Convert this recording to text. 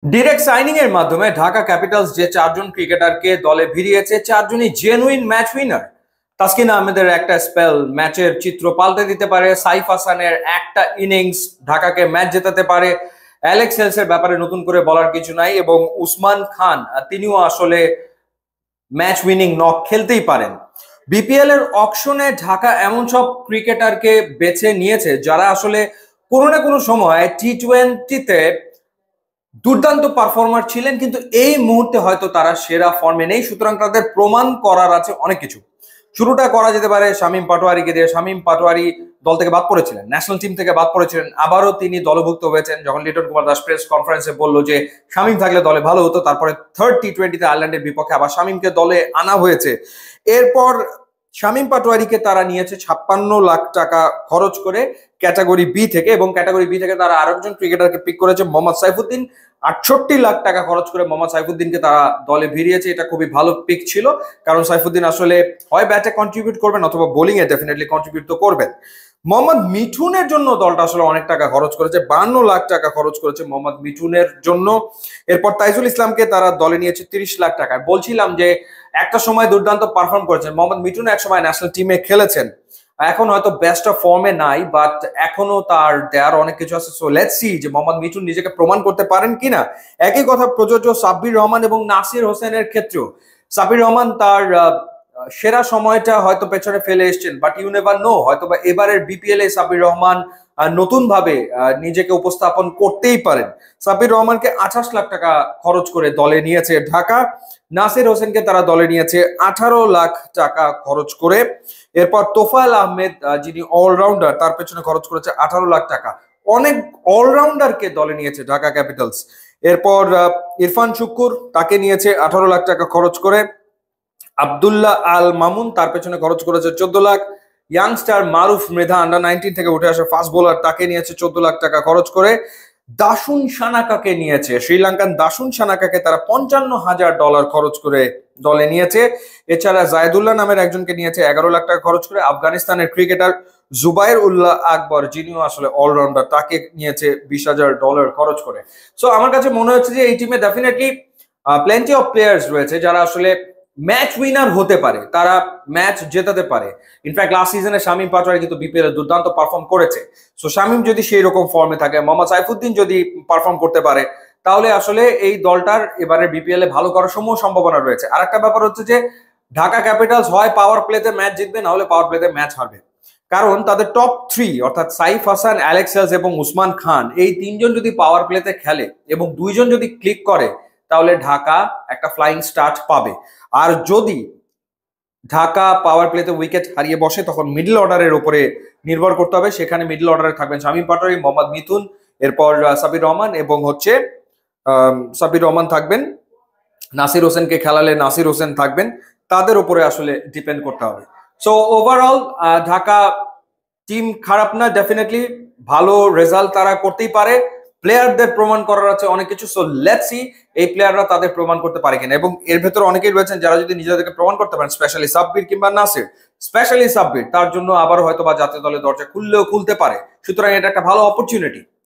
Direct signing এর মাধ্যমে Dhaka Capitals যে চারজন ক্রিকেটারকে দলে ভিড়িয়েছে, চারজনই জেনুইন ম্যাচ উইনার। তাসকিন আহমেদের একটা স্পেল ম্যাচের চিত্র পাল্টে দিতে পারে, সাইফ হাসানের একটা ইনিংস ঢাকাকে ম্যাচ জেতাতে পারে, অ্যালেক্স হেলসের ব্যাপারে নতুন করে বলার কিছু নাই, এবং উসমান খান তিনিও আসলে ম্যাচ উইনিং নক খেলতেই পারেন। বিপিএল এর অকশনে ঢাকা এমন সব ক্রিকেটারকে বেছে নিয়েছে যারা আসলে কোনো না কোনো সময় টি-20-তে দুর্দান্ত পারফর্মার ছিলেন, কিন্তু এই মুহূর্তে হয়তো তারা সেরা ফর্মে নেই। সুতরাং তাদের প্রমাণ করার আছে অনেক কিছু। শুরুটা করা যেতে পারে শামীম পাটোয়ারিকে দিয়ে। শামীম পাটোয়ারি দল থেকে বাদ পড়েছিলেন, ন্যাশনাল টিম থেকে বাদ পড়েছিলেন, আবারও তিনি দলভুক্ত হয়েছেন যখন লিটন কুমার দাস প্রেস কনফারেন্সে বলল যে শামীম থাকলে দলে ভালো হতো। তারপরে থার্ড টি-20তে আয়ারল্যান্ডের বিপক্ষে আবার শামীমকে দলে আনা হয়েছে। এরপর শামীম পাটোয়ারিকে তারা নিয়েছে 56 লাখ টাকা খরচ করে ক্যাটাগরি বি থেকে, এবং ক্যাটাগরি বি থেকে তারা আরেকজন ক্রিকেটারকে পিক করেছে মোহাম্মদ সাইফুদ্দিন। 68 লাখ টাকা খরচ করে মোহাম্মদ সাইফুদ্দিনকে তারা দলে ভিড়িয়েছে। এটা খুবই ভালো পিক ছিল, কারণ সাইফুদ্দিন আসলে হয় ব্যাটে কন্ট্রিবিউট করবেন অথবা বোলিং এ ডেফিনেটলি কন্ট্রিবিউট তো করবেন। মোহাম্মদ মিঠুনের জন্য দলটা আসলে অনেক টাকা খরচ করেছে, 52 লাখ টাকা খরচ করেছে মোহাম্মদ মিঠুনের জন্য। এরপর তাইজুল ইসলামকে তারা দলে নিয়েছে 30 লাখ টাকায়। বলছিলাম যে একটা সময় দুর্দান্ত পারফর্ম করেছেন মোহাম্মদ মিঠুন, এক সময় ন্যাশনাল টিমে খেলেছেন, এখন হয়তো বেস্ট অফ ফর্মে নাই, বাট এখনো তার দেয়ার অনেক কিছু আছে। সো লেটস সি যে মোহাম্মদ মিঠুন নিজেকে প্রমাণ করতে পারেন কিনা। একই কথা প্রযোজ্য সাব্বির রহমান এবং নাসির হোসেনের ক্ষেত্রেও। সাব্বির রহমান তার সেরা সময়টা হয়তো পেছনে ফেলে এসছেন, বাট ইউ নেভার নো, হয়তো বা এবারের বিপিএল এ সাব্বির রহমান নতুন ভাবে নিজেকে উপস্থাপন করতেই পারেন। সাব্বির রহমানকে 28 লাখ টাকা খরচ করে দলে নিয়েছে ঢাকা। নাসির হোসেনকে তারা দলে নিয়েছে 18 লাখ টাকা খরচ করে। এরপর তোফায়েল আহমেদ, যিনি অলরাউন্ডার, তার পেছনে খরচ করেছে 18 লাখ টাকা। অনেক অলরাউন্ডারকে দলে নিয়েছে ঢাকা ক্যাপিটালস। এরপর ইরফান শুক্কুর, তাকে নিয়েছে 18 লাখ টাকা খরচ করে। আব্দুল্লাহ আল মামুন, তার পেছনে খরচ করেছে 14 লাখ। ইয়াংস্টার মারুফ মৃধা, আন্ডার 19 থেকে উঠে আসা ফাস্ট বোলার, তাকে নিয়েছে 14 লাখ টাকা খরচ করে। দাসুন সানাকাকে নিয়েছে, শ্রীলঙ্কান দাসুন সানাকাকে তারা $55,000 খরচ করে দলে নিয়েছে। এছাড়া জায়দুল্লাহ নামের একজনকে নিয়েছে 11 লাখ টাকা খরচ করে। আফগানিস্তানের ক্রিকেটার জুবাইর উল্লাহ আকবর, যিনিও আসলে অলরাউন্ডার, তাকে নিয়েছে $20,000 খরচ করে। সো আমার কাছে মনে হচ্ছে যে এই টিমে ডেফিনেটলি প্লেন্টি অফ প্লেয়ার্স রয়েছে যারা আসলে ম্যাচ উইনার হতে পারে, তারা ম্যাচ জেতাতে পারে। ইনফ্যাক্ট লাস্ট সিজনে শামীম পাটোয়ারি কিন্তু বিপিএল এ দুর্দান্ত পারফর্ম করেছে। সো শামীম যদি সেই রকম ফর্মে থাকে, মোহাম্মদ সাইফুদ্দিন যদি পারফর্ম করতে পারে, তাহলে আসলে এই দলটার এবারে বিপিএল এ ভালো করার সমূহ সম্ভাবনা রয়েছে। আর একটা ব্যাপার হচ্ছে যে ঢাকা ক্যাপিটালস হয় পাওয়ার প্লেতে ম্যাচ জিতবে, না হলে পাওয়ার প্লেতে ম্যাচ হারবে। কারণ তাদের টপ থ্রি অর্থাৎ সাইফ হাসান, অ্যালেক্স হেলস এবং উসমান খান, এই তিনজন যদি পাওয়ার প্লেতে খেলে এবং দুইজন যদি ক্লিক করে, তাহলে ঢাকা একটা ফ্লাইং স্টার্ট পাবে। আর যদি ঢাকা পাওয়ার প্লেতে উইকেট হারিয়ে বসে, তখন মিডল অর্ডারের উপরে নির্ভর করতে হবে। সেখানে মিডল অর্ডারে থাকবেন শামীম পাটোয়ারি, মোহাম্মদ মিথুন, এরপর সাবির রহমান, এবং হচ্ছে সাবির রহমান থাকবেন। নাসির হোসেনকে খেলালে নাসির হোসেন থাকবেন। তাদের উপরে আসলে ডিপেন্ড করতে হবে। সো ওভারঅল ঢাকা টিম খারাপ না, ডেফিনেটলি ভালো রেজাল্ট তারা করতেই পারে। প্লেয়ারদের প্রমাণ করার আছে অনেক কিছু। সো লেটস সি এই প্লেয়াররা তাদের প্রমাণ করতে পারে কিনা। এবং এর ভেতরে অনেকেই রয়েছেন যারা যদি নিজেদেরকে প্রমাণ করতে পারেন, স্পেশালি সাব্বির কিংবা নাসির। স্পেশালি সাব্বির, তার জন্য আবার হয়তো বা জাতীয় দলের দরজা খুললেও খুলতে পারে। সুতরাং এটা একটা ভালো অপরচুনিটি।